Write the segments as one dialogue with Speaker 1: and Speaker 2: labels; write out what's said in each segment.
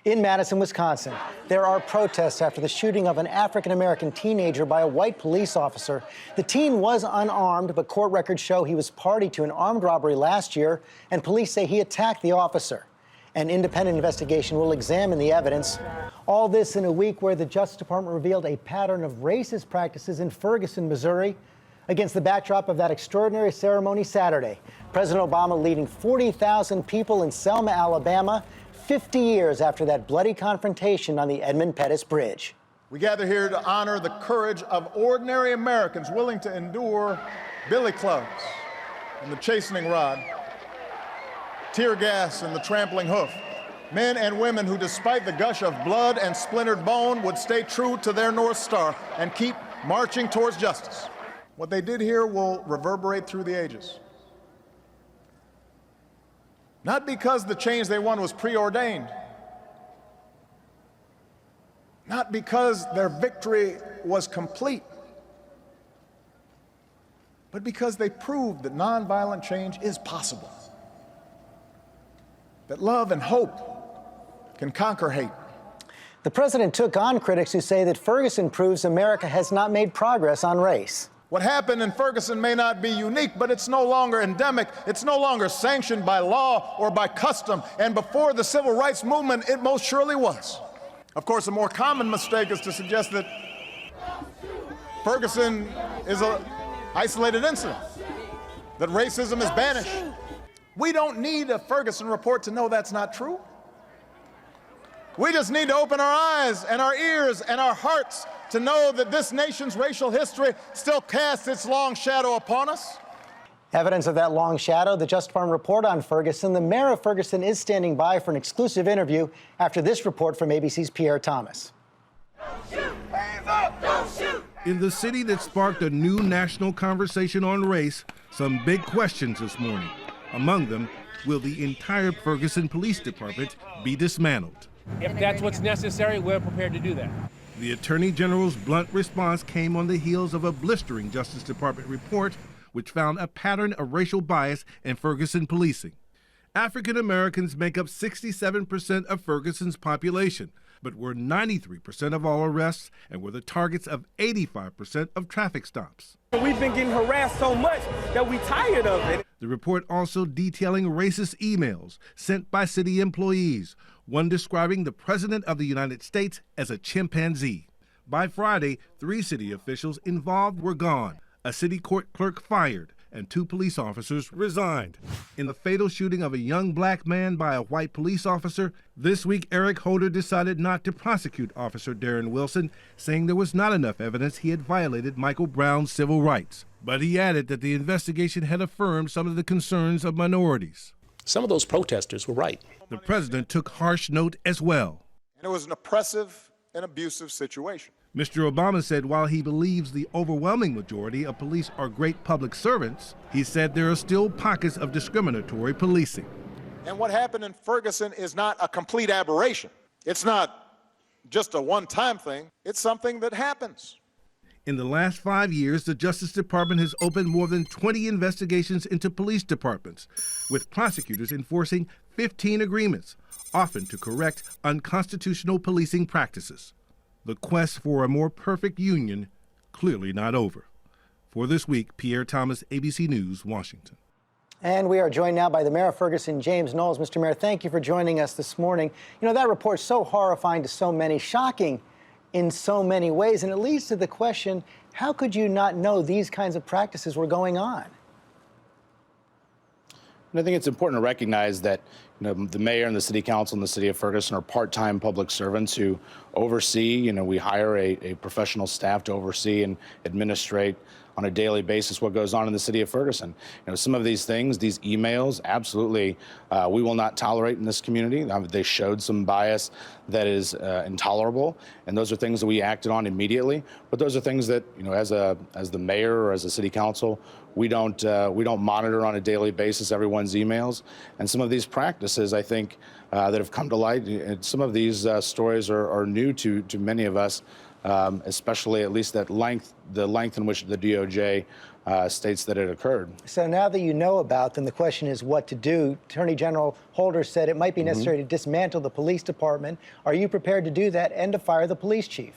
Speaker 1: In Madison, Wisconsin, there are protests after the shooting of an African-American teenager by a white police officer. The teen was unarmed, but court records show he was party to an armed robbery last year, and police say he attacked the officer. An independent investigation will examine the evidence. All this in a week where the Justice Department revealed a pattern of racist practices in Ferguson, Missouri, against the backdrop of that extraordinary ceremony Saturday. President Obama leading 40,000 people in Selma, Alabama, 50 years after that bloody confrontation on the Edmund Pettus Bridge.
Speaker 2: We gather here to honor the courage of ordinary Americans willing to endure billy clubs and the chastening rod, tear gas and the trampling hoof. Men and women who, despite the gush of blood and splintered bone, would stay true to their North Star and keep marching towards justice. What they did here will reverberate through the ages. Not because the change they won was preordained, not because their victory was complete, but because they proved that nonviolent change is possible, that love and hope can conquer hate.
Speaker 1: The president took on critics who say that Ferguson proves America has not made progress on race.
Speaker 2: What happened in Ferguson may not be unique, but it's no longer endemic. It's no longer sanctioned by law or by custom. And before the civil rights movement, it most surely was. Of course, a more common mistake is to suggest that Ferguson is an isolated incident, that racism is banished. We don't need a Ferguson report to know that's not true. We just need to open our eyes and our ears and our hearts to know that this nation's racial history still casts its long shadow upon us.
Speaker 1: Evidence of that long shadow, the Justice Department report on Ferguson. The mayor of Ferguson is standing by for an exclusive interview after this report from ABC's Pierre Thomas.
Speaker 3: Don't shoot! Hands up! Don't shoot!
Speaker 4: In the city that sparked a new national conversation on race, some big questions this morning. Among them, will the entire Ferguson Police Department be dismantled?
Speaker 5: If that's what's necessary, we're prepared to do that.
Speaker 4: The Attorney General's blunt response came on the heels of a blistering Justice Department report which found a pattern of racial bias in Ferguson policing. African Americans make up 67% of Ferguson's population, but were 93% of all arrests and were the targets of 85% of traffic stops.
Speaker 6: We've been getting harassed so much that we're tired of it.
Speaker 4: The report also detailing racist emails sent by city employees, one describing the President of the United States as a chimpanzee. By Friday, 3 city officials involved were gone, a city court clerk fired, and 2 police officers resigned. In the fatal shooting of a young black man by a white police officer, this week Eric Holder decided not to prosecute Officer Darren Wilson, saying there was not enough evidence he had violated Michael Brown's civil rights. But he added that the investigation had affirmed some of the concerns of minorities.
Speaker 7: Some of those protesters were right.
Speaker 4: The president took harsh note as well.
Speaker 2: And it was an oppressive and abusive situation.
Speaker 4: Mr. Obama said while he believes the overwhelming majority of police are great public servants, he said there are still pockets of discriminatory policing.
Speaker 2: And what happened in Ferguson is not a complete aberration. It's not just a one-time thing. It's something that happens.
Speaker 4: In the last 5 years, the Justice Department has opened more than 20 investigations into police departments, with prosecutors enforcing 15 agreements, often to correct unconstitutional policing practices. The quest for a more perfect union clearly not over. For This Week, Pierre Thomas, ABC News, Washington.
Speaker 1: And we are joined now by the mayor of Ferguson, James Knowles. Mr. Mayor, thank you for joining us this morning. You know, that report's so horrifying to so many, shocking in so many ways, and it leads to the question, how could you not know these kinds of practices were going on?
Speaker 8: And I think it's important to recognize that the mayor and the city council and the city of Ferguson are part-time public servants who oversee, we hire a professional staff to oversee and administrate on a daily basis what goes on in the city of Ferguson. Some of these things, these emails, absolutely, we will not tolerate in this community. They showed some bias that is intolerable, and those are things that we acted on immediately. But those are things that, as the mayor or as a city council, we don't monitor on a daily basis everyone's emails. And some of these practices, I think, that have come to light, some of these stories are new to many of us. especially at least the length in which the DOJ states that it occurred.
Speaker 1: So now that you know about them, the question is what to do. Attorney General Holder said it might be necessary to dismantle the police department. Are you prepared to do that and to fire the police chief?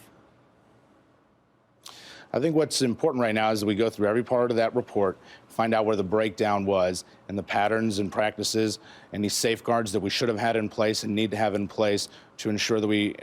Speaker 8: I think what's important right now is that we go through every part of that report, find out where the breakdown was and the patterns and practices and these safeguards that we should have had in place and need to have in place to ensure that we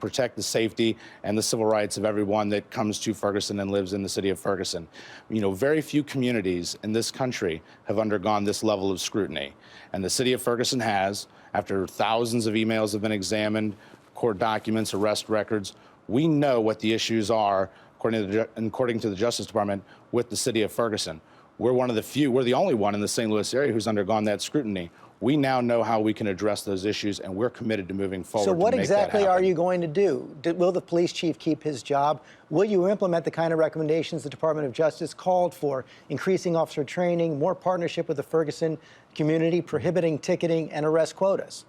Speaker 8: protect the safety and the civil rights of everyone that comes to Ferguson and lives in the city of Ferguson. Very few communities in this country have undergone this level of scrutiny. And the city of Ferguson has, after thousands of emails have been examined, court documents, arrest records. We know what the issues are according to the Justice Department with the city of Ferguson. We're one of the few, we're the only one in the St. Louis area who's undergone that scrutiny. We now know how we can address those issues, and we're committed to moving forward.
Speaker 1: So what
Speaker 8: to make
Speaker 1: exactly
Speaker 8: that
Speaker 1: are
Speaker 8: happen.
Speaker 1: you going to do? Will the police chief keep his job? Will you implement the kind of recommendations the Department of Justice called for, increasing officer training, more partnership with the Ferguson community, prohibiting ticketing, and arrest quotas?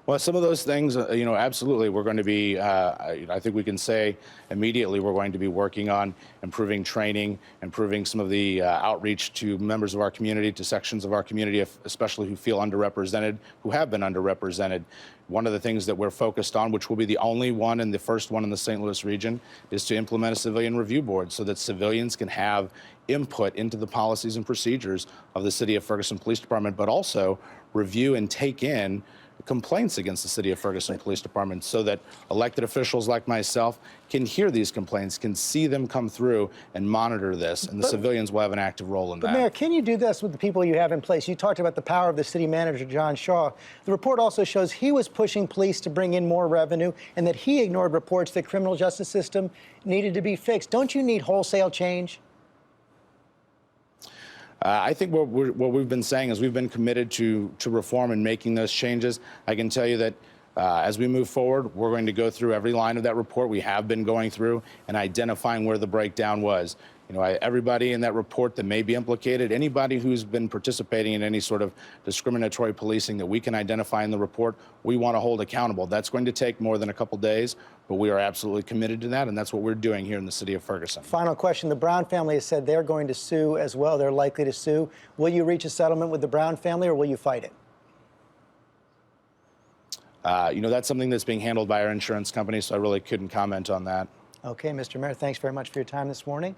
Speaker 8: Well, some of those things, absolutely, we're going to be, I think we can say immediately we're going to be working on improving training, improving some of the outreach to members of our community, to sections of our community, especially who feel underrepresented, who have been underrepresented. One of the things that we're focused on, which will be the only one and the first one in the St. Louis region, is to implement a civilian review board so that civilians can have input into the policies and procedures of the City of Ferguson Police Department, but also review and take in complaints against the City of Ferguson Police Department so that elected officials like myself can hear these complaints, can see them come through and monitor this, and the civilians will have an active role in that.
Speaker 1: But Mayor, can you do this with the people you have in place? You talked about the power of the city manager, John Shaw. The report also shows he was pushing police to bring in more revenue and that he ignored reports that criminal justice system needed to be fixed. Don't you need wholesale change?
Speaker 8: I think what we've been saying is we've been committed to reform and making those changes. I can tell you that as we move forward, we're going to go through every line of that report. We have been going through and identifying where the breakdown was. Everybody in that report that may be implicated, anybody who's been participating in any sort of discriminatory policing that we can identify in the report, we want to hold accountable. That's going to take more than a couple days, but we are absolutely committed to that, and that's what we're doing here in the city of Ferguson.
Speaker 1: Final question. The Brown family has said they're going to sue as well. They're likely to sue. Will you reach a settlement with the Brown family, or will you fight it?
Speaker 8: That's something that's being handled by our insurance company, so I really couldn't comment on that.
Speaker 1: Okay, Mr. Mayor, thanks very much for your time this morning.